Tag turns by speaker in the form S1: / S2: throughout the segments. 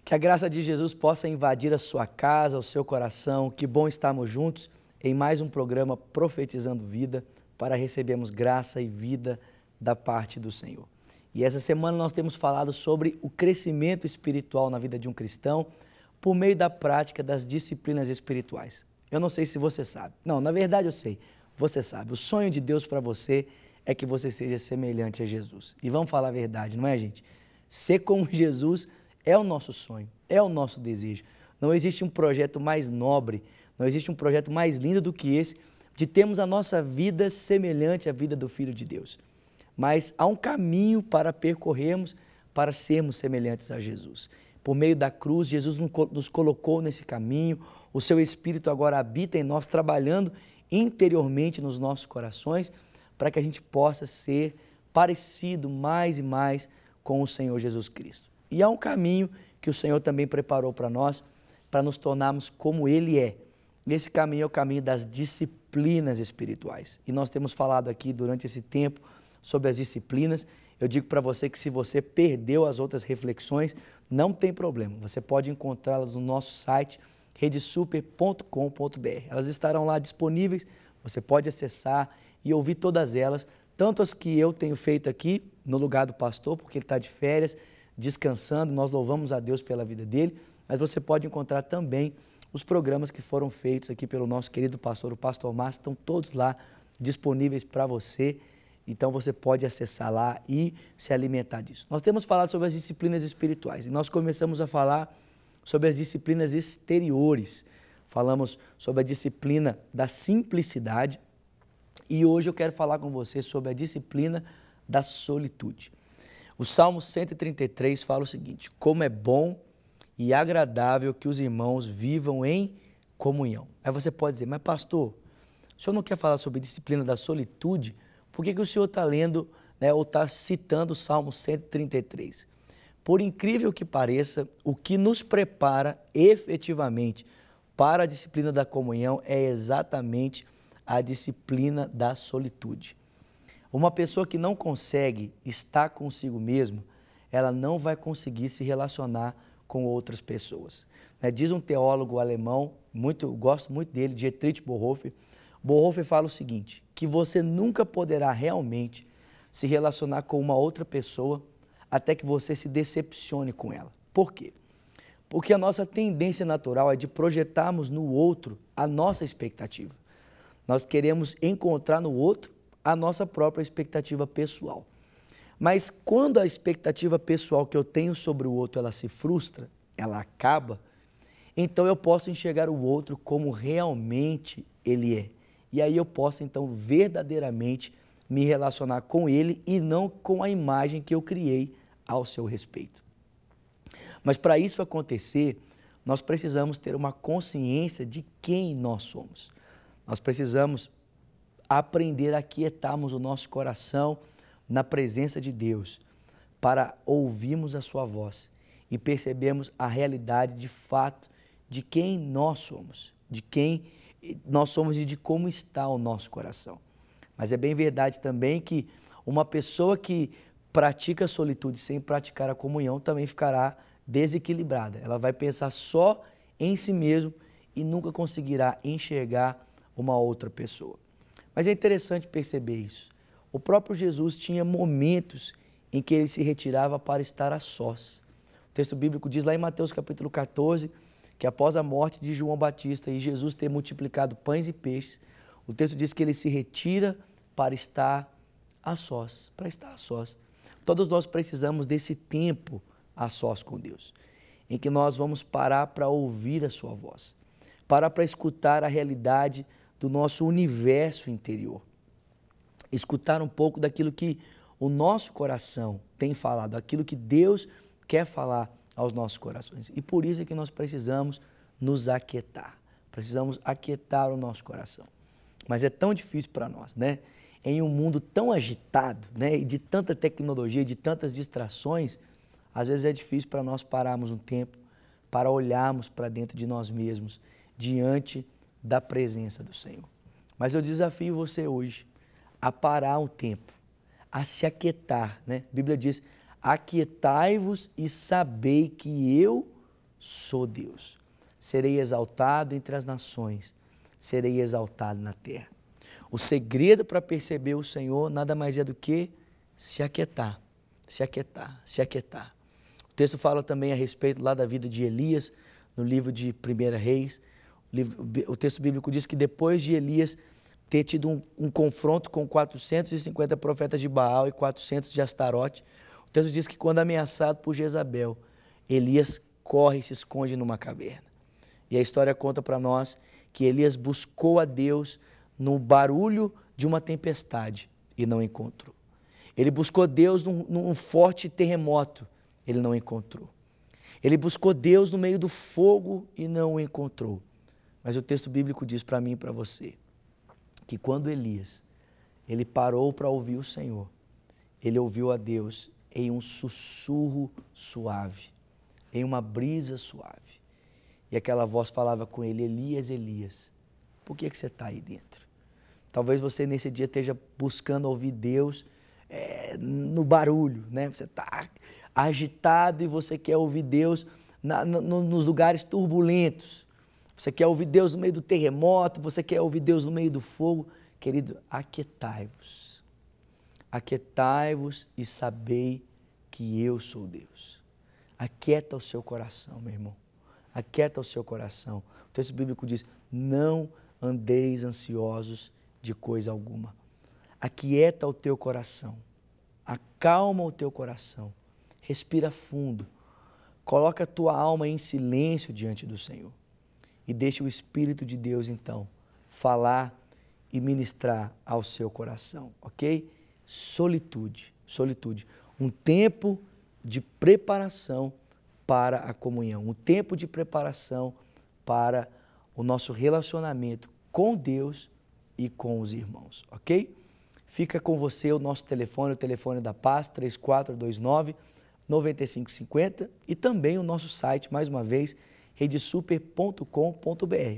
S1: Que a graça de Jesus possa invadir a sua casa, o seu coração. Que bom estarmos juntos em mais um programa Profetizando Vida, para recebermos graça e vida da parte do Senhor. E essa semana nós temos falado sobre o crescimento espiritual na vida de um cristão por meio da prática das disciplinas espirituais. Eu não sei se você sabe. Não, na verdade eu sei. Você sabe. O sonho de Deus para você é que você seja semelhante a Jesus. E vamos falar a verdade, não é, gente? Ser como Jesus é o nosso sonho, é o nosso desejo. Não existe um projeto mais nobre, não existe um projeto mais lindo do que esse, de termos a nossa vida semelhante à vida do Filho de Deus. Mas há um caminho para percorrermos, para sermos semelhantes a Jesus. Por meio da cruz, Jesus nos colocou nesse caminho, o seu Espírito agora habita em nós, trabalhando interiormente nos nossos corações, para que a gente possa ser parecido mais e mais com o Senhor Jesus Cristo. E há um caminho que o Senhor também preparou para nós, para nos tornarmos como Ele é. E esse caminho é o caminho das disciplinas espirituais. E nós temos falado aqui durante esse tempo sobre as disciplinas. Eu digo para você que se você perdeu as outras reflexões, não tem problema. Você pode encontrá-las no nosso site, redesuper.com.br. Elas estarão lá disponíveis, você pode acessar e ouvir todas elas, tanto as que eu tenho feito aqui, no lugar do pastor, porque ele está de férias, descansando, nós louvamos a Deus pela vida dele, mas você pode encontrar também os programas que foram feitos aqui pelo nosso querido pastor, o pastor Márcio, estão todos lá disponíveis para você, então você pode acessar lá e se alimentar disso. Nós temos falado sobre as disciplinas espirituais e nós começamos a falar sobre as disciplinas exteriores, falamos sobre a disciplina da simplicidade e hoje eu quero falar com você sobre a disciplina da solitude. O Salmo 133 fala o seguinte: como é bom e agradável que os irmãos vivam em comunhão. Aí você pode dizer, mas pastor, o senhor não quer falar sobre a disciplina da solitude? Por que o senhor está lendo, né, ou está citando o Salmo 133? Por incrível que pareça, o que nos prepara efetivamente para a disciplina da comunhão é exatamente a disciplina da solitude. Uma pessoa que não consegue estar consigo mesmo, ela não vai conseguir se relacionar com outras pessoas. Diz um teólogo alemão, gosto muito dele, Dietrich Bonhoeffer. Bonhoeffer fala o seguinte, que você nunca poderá realmente se relacionar com uma outra pessoa até que você se decepcione com ela. Por quê? Porque a nossa tendência natural é de projetarmos no outro a nossa expectativa. Nós queremos encontrar no outro a nossa própria expectativa pessoal. Mas quando a expectativa pessoal que eu tenho sobre o outro, ela se frustra, ela acaba, então eu posso enxergar o outro como realmente ele é. E aí eu posso então verdadeiramente me relacionar com ele e não com a imagem que eu criei ao seu respeito. Mas para isso acontecer, nós precisamos ter uma consciência de quem nós somos. Nós precisamos aprender a aquietarmos o nosso coração na presença de Deus, para ouvirmos a sua voz e percebermos a realidade de fato de quem nós somos, de quem nós somos e de como está o nosso coração. Mas é bem verdade também que uma pessoa que pratica a solitude sem praticar a comunhão também ficará desequilibrada. Ela vai pensar só em si mesmo e nunca conseguirá enxergar uma outra pessoa. Mas é interessante perceber isso. O próprio Jesus tinha momentos em que ele se retirava para estar a sós. O texto bíblico diz lá em Mateus capítulo 14, que após a morte de João Batista e Jesus ter multiplicado pães e peixes, o texto diz que ele se retira para estar a sós, Todos nós precisamos desse tempo a sós com Deus, em que nós vamos parar para ouvir a sua voz, parar para escutar a realidade do nosso universo interior, escutar um pouco daquilo que o nosso coração tem falado, aquilo que Deus quer falar aos nossos corações. E por isso é que nós precisamos nos aquietar, precisamos aquietar o nosso coração. Mas é tão difícil para nós, né? Em um mundo tão agitado, né? E de tanta tecnologia, de tantas distrações, às vezes é difícil para nós pararmos um tempo, para olharmos para dentro de nós mesmos, diante da presença do Senhor. Mas eu desafio você hoje a parar um tempo, a se aquietar, né? A Bíblia diz, aquietai-vos e sabei que eu sou Deus. Serei exaltado entre as nações, serei exaltado na terra. O segredo para perceber o Senhor nada mais é do que se aquietar, se aquietar, se aquietar. O texto fala também a respeito lá da vida de Elias, no livro de 1 Reis. O texto bíblico diz que depois de Elias ter tido um confronto com 450 profetas de Baal e 400 de Astarote, o texto diz que quando ameaçado por Jezabel, Elias corre e se esconde numa caverna. E a história conta para nós que Elias buscou a Deus no barulho de uma tempestade e não encontrou. Ele buscou Deus num forte terremoto, ele não encontrou. Ele buscou Deus no meio do fogo e não o encontrou. Mas o texto bíblico diz para mim e para você que quando Elias, ele parou para ouvir o Senhor, ele ouviu a Deus em um sussurro suave, em uma brisa suave. E aquela voz falava com ele: Elias, Elias, por que você está aí dentro? Talvez você nesse dia esteja buscando ouvir Deus no barulho, né? Você está agitado e você quer ouvir Deus nos lugares turbulentos. Você quer ouvir Deus no meio do terremoto, você quer ouvir Deus no meio do fogo. Querido, aquietai-vos. Aquietai-vos e sabei que eu sou Deus. Aquieta o seu coração, meu irmão. Aquieta o seu coração. O texto bíblico diz: não andeis ansiosos de coisa alguma. Aquieta o teu coração. Acalma o teu coração. Respira fundo. Coloca a tua alma em silêncio diante do Senhor. E deixa o Espírito de Deus, então, falar e ministrar ao seu coração, ok? Solitude, solitude. Um tempo de preparação para a comunhão, um tempo de preparação para o nosso relacionamento com Deus e com os irmãos, ok? Fica com você o nosso telefone, o telefone da Paz, 3429-9550, e também o nosso site, mais uma vez, redesuper.com.br.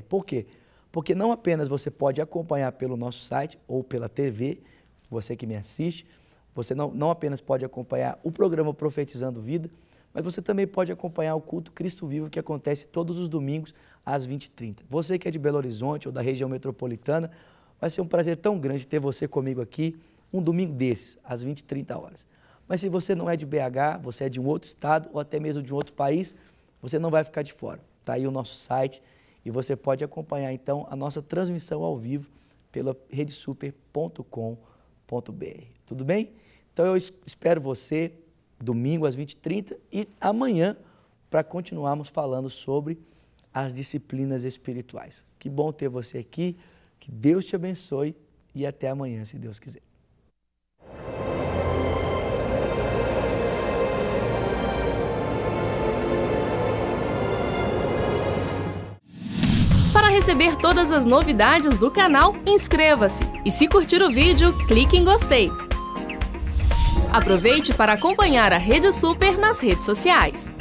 S1: Por quê? Porque não apenas você pode acompanhar pelo nosso site ou pela TV, você que me assiste, você não apenas pode acompanhar o programa Profetizando Vida, mas você também pode acompanhar o culto Cristo Vivo, que acontece todos os domingos às 20h30. Você que é de Belo Horizonte ou da região metropolitana, vai ser um prazer tão grande ter você comigo aqui um domingo desses, às 20h30. Mas se você não é de BH, você é de um outro estado ou até mesmo de um outro país, você não vai ficar de fora. Está aí o nosso site e você pode acompanhar então a nossa transmissão ao vivo pela redesuper.com.br. Tudo bem? Então eu espero você domingo às 20h30 e amanhã para continuarmos falando sobre as disciplinas espirituais. Que bom ter você aqui, que Deus te abençoe e até amanhã, se Deus quiser.
S2: Para receber todas as novidades do canal, inscreva-se e se curtir o vídeo, clique em gostei. Aproveite para acompanhar a Rede Super nas redes sociais.